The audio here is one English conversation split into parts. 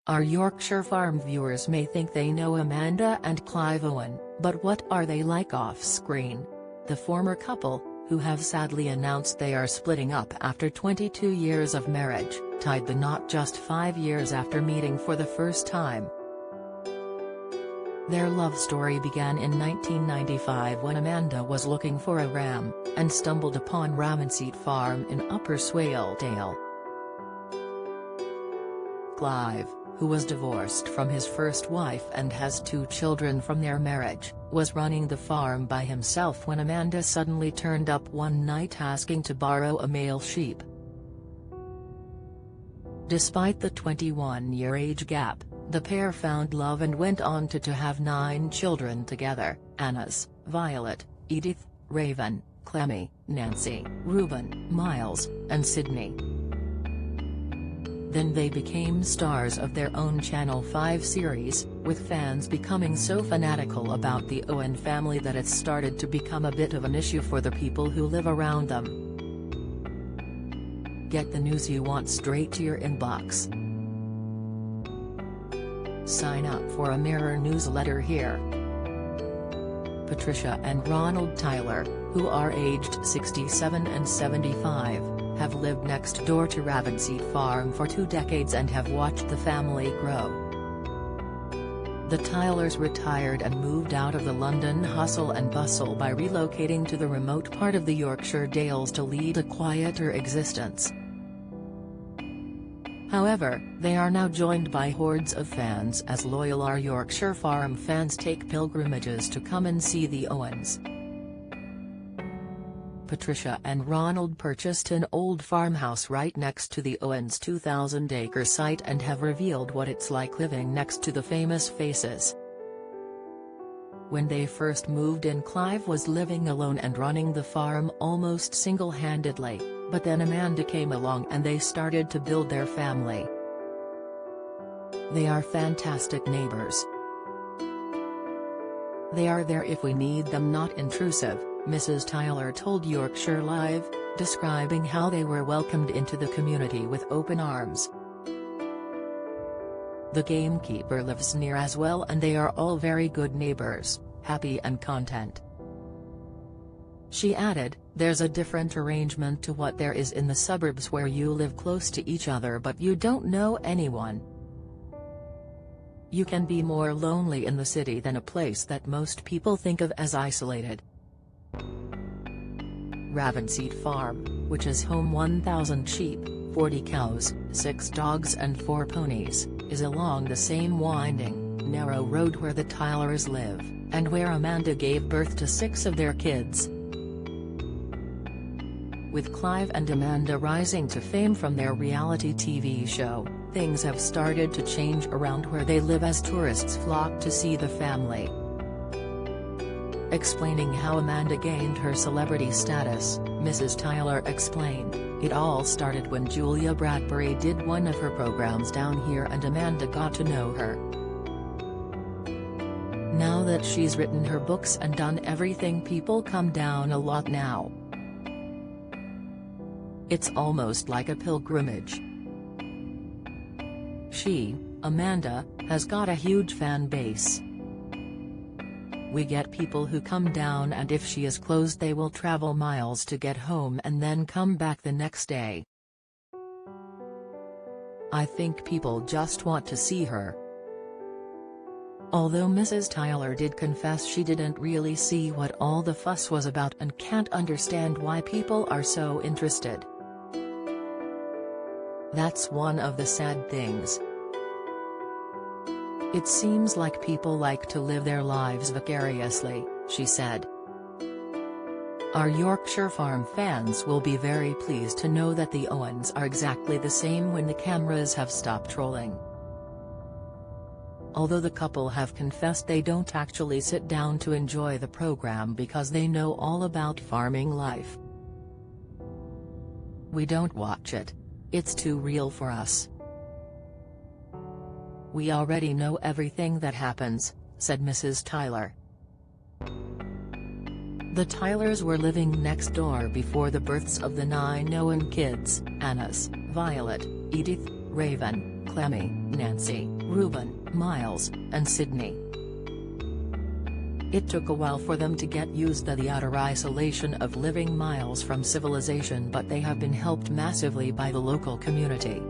Our Yorkshire farm viewers may think they know Amanda and Clive Owen, but what are they like off-screen? The former couple, who have sadly announced they are splitting up after 22 years of marriage, tied the knot just 5 years after meeting for the first time. Their love story began in 1995 when Amanda was looking for a ram, and stumbled upon Ravensseat Farm in Upper Swaledale. Clive, who was divorced from his first wife and has 2 children from their marriage, was running the farm by himself when Amanda suddenly turned up one night asking to borrow a male sheep. Despite the 21-year age gap, the pair found love and went on to have 9 children together: Anna's, Violet, Edith, Raven, Clemmy, Nancy, Reuben, Miles, and Sydney. Then they became stars of their own Channel 5 series, with fans becoming so fanatical about the Owen family that it started to become a bit of an issue for the people who live around them. Get the news you want straight to your inbox. Sign up for a Mirror newsletter here. Patricia and Ronald Tyler, who are aged 67 and 75, have lived next door to Ravensseat Farm for 2 decades and have watched the family grow. The Tylers retired and moved out of the London hustle and bustle by relocating to the remote part of the Yorkshire Dales to lead a quieter existence. However, they are now joined by hordes of fans as loyal Our Yorkshire Farm fans take pilgrimages to come and see the Owens. Patricia and Ronald purchased an old farmhouse right next to the Owens' 2,000-acre site and have revealed what it's like living next to the famous faces. When they first moved in, Clive was living alone and running the farm almost single-handedly, but then Amanda came along and they started to build their family. They are fantastic neighbours. They are there if we need them, not intrusive, Mrs. Tyler told Yorkshire Live, describing how they were welcomed into the community with open arms. The gamekeeper lives near as well and they are all very good neighbours, happy and content. She added, "There's a different arrangement to what there is in the suburbs where you live close to each other but you don't know anyone. You can be more lonely in the city than a place that most people think of as isolated." Ravensseat Farm, which is home 1,000 sheep, 40 cows, 6 dogs and 4 ponies, is along the same winding, narrow road where the Tylers live, and where Amanda gave birth to 6 of their kids. With Clive and Amanda rising to fame from their reality TV show, things have started to change around where they live as tourists flock to see the family. Explaining how Amanda gained her celebrity status, Mrs. Tyler explained, "It all started when Julia Bradbury did one of her programs down here and Amanda got to know her. Now that she's written her books and done everything, people come down a lot now. It's almost like a pilgrimage." She, Amanda, has got a huge fan base. "We get people who come down and if she is closed they will travel miles to get home and then come back the next day. I think people just want to see her." Although Mrs. Tyler did confess she didn't really see what all the fuss was about and can't understand why people are so interested. "That's one of the sad things. It seems like people like to live their lives vicariously," she said. Our Yorkshire Farm fans will be very pleased to know that the Owens are exactly the same when the cameras have stopped trolling. Although the couple have confessed they don't actually sit down to enjoy the program because they know all about farming life. "We don't watch it. It's too real for us. We already know everything that happens," said Mrs. Tyler. The Tylers were living next door before the births of the 9 Owen kids: Anna's, Violet, Edith, Raven, Clemmy, Nancy, Reuben, Miles, and Sydney. It took a while for them to get used to the utter isolation of living miles from civilization, but they have been helped massively by the local community.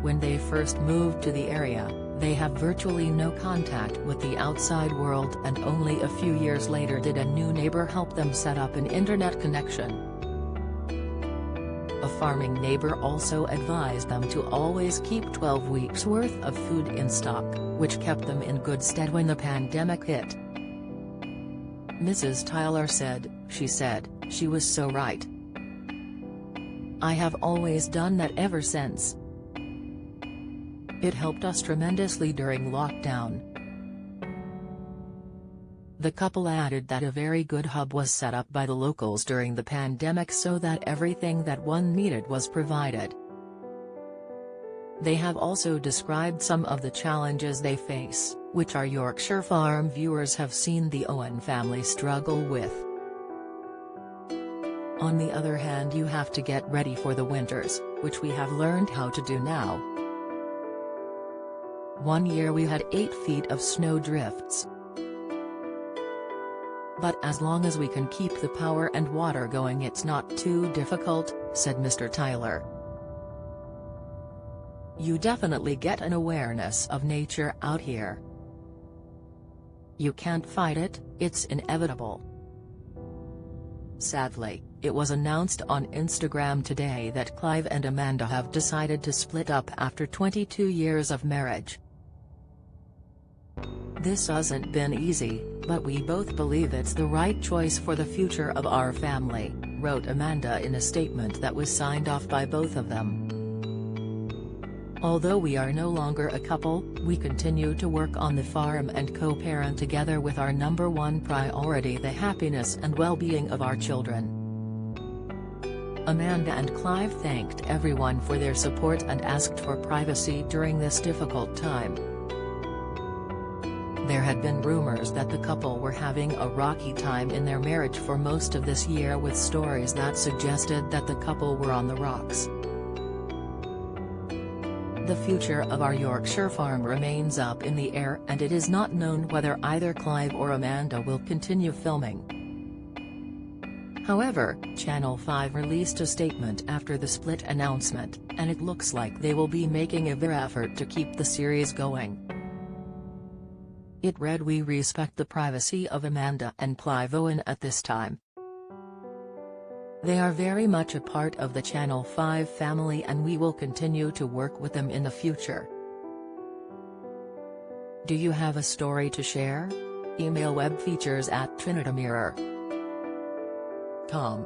When they first moved to the area, they have virtually no contact with the outside world, and only a few years later did a new neighbor help them set up an internet connection. A farming neighbor also advised them to always keep 12 weeks' worth of food in stock, which kept them in good stead when the pandemic hit. Mrs. Tyler said, she was so right. I have always done that ever since. It helped us tremendously during lockdown. The couple added that a very good hub was set up by the locals during the pandemic so that everything that one needed was provided. They have also described some of the challenges they face, which our Yorkshire Farm viewers have seen the Owen family struggle with. On the other hand, you have to get ready for the winters, which we have learned how to do now. One year we had 8 feet of snow drifts. But as long as we can keep the power and water going, it's not too difficult, said Mr. Tyler. You definitely get an awareness of nature out here. You can't fight it, it's inevitable. Sadly, it was announced on Instagram today that Clive and Amanda have decided to split up after 22 years of marriage. This hasn't been easy, but we both believe it's the right choice for the future of our family, wrote Amanda in a statement that was signed off by both of them. Although we are no longer a couple, we continue to work on the farm and co-parent together with our number one priority, the happiness and well-being of our children. Amanda and Clive thanked everyone for their support and asked for privacy during this difficult time. There had been rumors that the couple were having a rocky time in their marriage for most of this year, with stories that suggested that the couple were on the rocks. The future of our Yorkshire farm remains up in the air, and it is not known whether either Clive or Amanda will continue filming. However, Channel 5 released a statement after the split announcement, and it looks like they will be making every effort to keep the series going. It read, "We respect the privacy of Amanda and Clive Owen at this time. They are very much a part of the Channel 5 family and we will continue to work with them in the future." Do you have a story to share? Email webfeatures@trinitymirror.com.